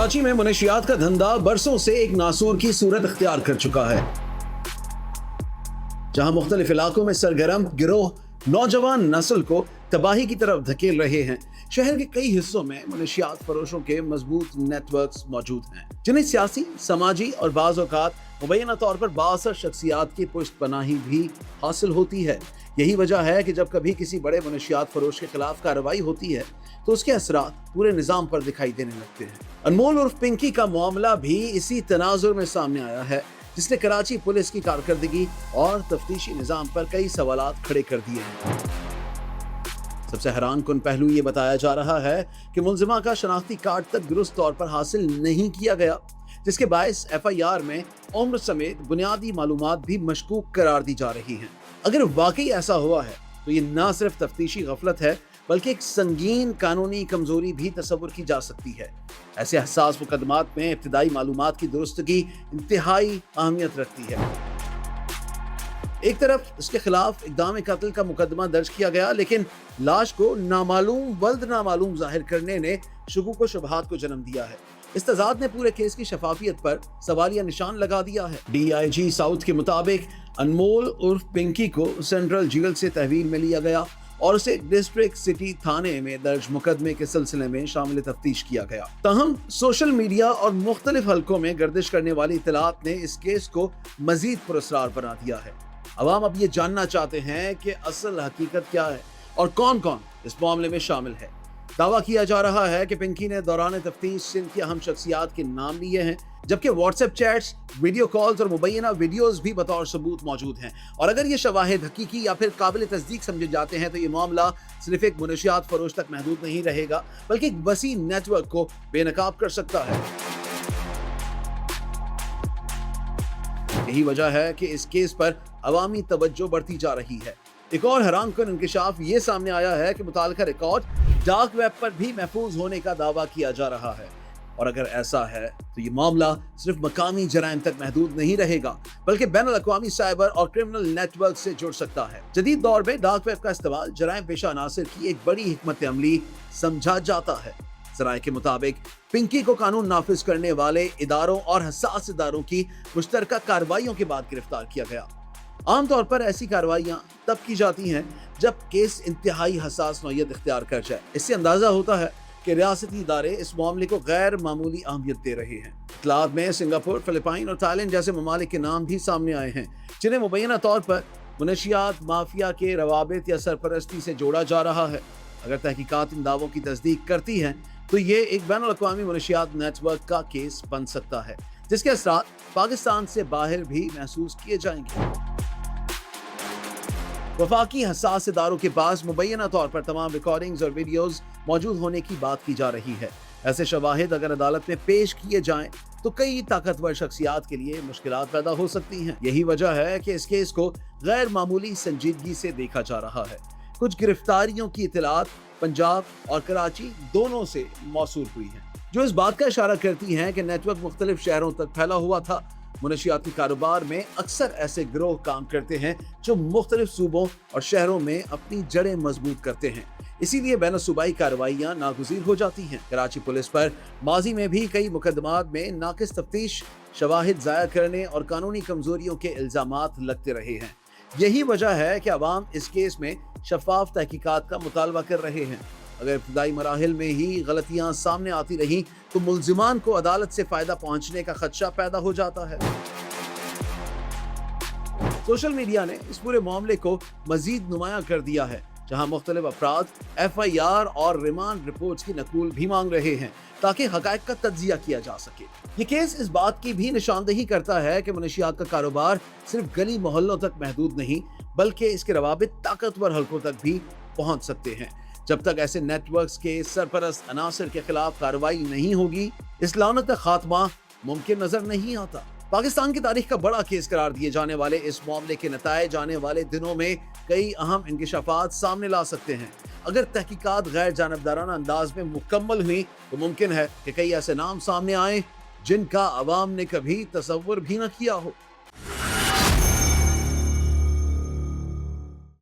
कराची में मुनशियात का धंधा बरसों से एक नासूर की सूरत इख्तियार कर चुका है, जहां मुख्तलिफ इलाकों में सरगर्म गिरोह नौजवान नस्ल को तबाही की तरफ धकेल रहे हैं। शहर के कई हिस्सों में मुनशियात फरोशों के मजबूत नेटवर्क्स मौजूद हैं, जिन्हें सियासी, समाजी और बाज़ औक़ात मुबैना तौर पर बाअसर शख्सियात की पुश्तपनाही भी हासिल होती है। यही वजह है कि जब कभी किसी बड़े मुनशियात फरोश के खिलाफ कार्रवाई होती है तो उसके असरात पूरे निज़ाम पर दिखाई देने लगते हैं। अनमोल उर्फ पिंकी का मामला भी इसी तनाजुर में सामने आया है, जिसने कराची पुलिस की कारकर्दगी और तफ्तीशी निज़ाम पर कई सवालात खड़े कर दिए हैं। सबसे हैरान कुन पहलू ये बताया जा रहा है कि मुलजिमा का शनाख्ती कार्ड तक दुरुस्त तौर पर हासिल नहीं किया गया, जिसके बायस FIR में उम्र समेत बुनियादी मालूमात भी मशकूक करार दी जा रही हैं। अगर वाकई ऐसा हुआ है तो ये न सिर्फ तफ्तीशी गफलत है बल्कि एक संगीन कानूनी कमजोरी भी तस्वुर की जा सकती है। ऐसे हसास मुकदमात में इब्तिदाई मालूमात की दुरुस्तगी इंतहाई अहमियत रखती है। एक तरफ इसके खिलाफ इक़दाम कत्ल का मुकदमा दर्ज किया गया, लेकिन लाश को नामालूम वल्द नामालूम जाहिर करने ने शुकूक व शुबहात को जन्म दिया है। इस तजाद ने पूरे केस की शफाफियत पर सवालिया निशान लगा दिया है। DIG साउथ के मुताबिक अनमोल उर्फ पिंकी को सेंट्रल जेल से तहवील में लिया गया और उसे डिस्ट्रिक्ट सिटी थाने में दर्ज मुकदमे के सिलसिले में शामिल तफ्तीश किया गया। तहम सोशल मीडिया और मुख्तलिफ हलकों में गर्दिश करने वाली इतलात ने इस केस को मजीद पुरअसरार बना दिया है। अवाम अब ये जानना चाहते हैं कि असल हकीकत क्या है और कौन कौन इस मामले में शामिल है। दावा किया जा रहा है कि पिंकी ने दौरान तफ्तीश सिंध की अहम शख्सियात के नाम लिए हैं, जबकि व्हाट्सएप चैट्स, वीडियो कॉल्स और मुबैना वीडियोस भी बतौर सबूत मौजूद हैं। और अगर ये शवाहिद हकीकी या फिर काबिल तस्दीक समझे जाते हैं तो ये मामला सिर्फ एक मुनशियात फरोश तक महदूद नहीं रहेगा, बल्कि एक वसी नेटवर्क को बेनकाब कर सकता है। यही वजह है कि इस केस पर अवामी तवज्जो बढ़ती जा रही है। एक और हैरान कुन इंकशाफ ये सामने आया है कि मुताल्लिका रिकॉर्ड डार्क वेब पर भी महफूज होने का दावा किया जा रहा है। और अगर ऐसा है तो ये मामला सिर्फ मकामी जराइम तक महदूद नहीं रहेगा, बल्कि बैनुल अक़वामी साइबर और क्रिमिनल नेटवर्क से जुड़ सकता है। जदीद दौर में डार्क वेब का इस्तेमाल जराइम पेशा अनासिर की एक बड़ी हिकमत अमली समझा जाता है। ज़राए के मुताबिक पिंकी को कानून नाफिज करने वाले इदारों और हसास इदारों की मुश्तरका कार्रवाइयों के बाद गिरफ्तार किया गया। आमतौर पर ऐसी कार्रवाइयाँ तब की जाती हैं जब केस इंतहाई हसास नौयत इख्तियार कर जाए। इससे अंदाजा होता है कि रियासती इदारे इस मामले को गैर मामूली अहमियत दे रहे हैं। इत्तलात में सिंगापुर, फिलिपाइन और थाईलैंड जैसे ममालिक के नाम भी सामने आए हैं, जिन्हें मुबैना तौर पर मुनशियात माफिया के रवाबित या सरपरस्ती से जोड़ा जा रहा है। अगर तहकीकात इन दावों की तस्दीक करती हैं तो ये एक बैनुल अक़वामी मुनशियात नेटवर्क का केस बन सकता है, जिसके असरात पाकिस्तान से बाहर भी महसूस किए जाएंगे। वफाकी हसास इदारों के पास मुबैना तौर पर तमाम रिकॉर्डिंग्स और वीडियोस मौजूद होने की बात की जा रही है। ऐसे शवाहिद अगर अदालत में पेश किए जाएं तो कई ताकतवर शख्सियात के लिए मुश्किलात पैदा हो सकती हैं। यही वजह है कि इस केस को गैर मामूली संजीदगी से देखा जा रहा है। कुछ गिरफ्तारियों की इतलात पंजाब और कराची दोनों से मौसूल हुई हैं, जो इस बात का इशारा करती हैं कि नेटवर्क मुख्तलिफ शहरों तक फैला हुआ था। मुनशियाती कारोबार में अक्सर ऐसे गिरोह काम करते हैं जो मुख्तलिफ सूबों और शहरों में अपनी जड़ें मजबूत करते हैं, इसीलिए बैन सूबाई कार्रवाइयाँ नागुज़ीर हो जाती हैं। कराची पुलिस पर माजी में भी कई मुकदमात में नाकिस तफ्तीश, शवाहिद ज़ाया करने और कानूनी कमजोरियों के इल्ज़ामात लगते रहे हैं। यही वजह है कि अवाम इस केस में शफाफ तहकीकात का मुतालबा कर रहे हैं। अगर इब्तिदाई मराहिल में ही गलतियां सामने आती रहीं तो मुल्जिमान को अदालत से फायदा पहुंचने का खदशा पैदा हो जाता है। सोशल मीडिया ने इस पूरे मामले को मजीद नुमाया कर दिया है, जहां मुख्तलिफ अफराद FIR और रिमांड रिपोर्ट्स की नकूल भी मांग रहे हैं ताकि हकायक का तज्जिया किया जा सके। ये केस इस बात की भी निशानदेही करता है कि मुनशियात का कारोबार सिर्फ गली मोहल्लों तक महदूद नहीं, बल्कि इसके रवाबित ताकतवर हलकों तक भी पहुंच सकते हैं। जब तक ऐसे नेटवर्क्स के सरपरस्त अनासिर के खिलाफ कार्रवाई नहीं होगी, इस लानत का खात्मा मुमकिन नजर नहीं आता। पाकिस्तान की तारीख का बड़ा केस करार दिए जाने वाले इस मामले के नतायज आने वाले दिनों में कई अहम इंकिशाफात सामने ला सकते हैं। अगर तहकीकात गैर जानबदाराना अंदाज में मुकम्मल हुई तो मुमकिन है कि कई ऐसे नाम सामने आए जिनका अवाम ने कभी तसव्वुर भी न किया हो।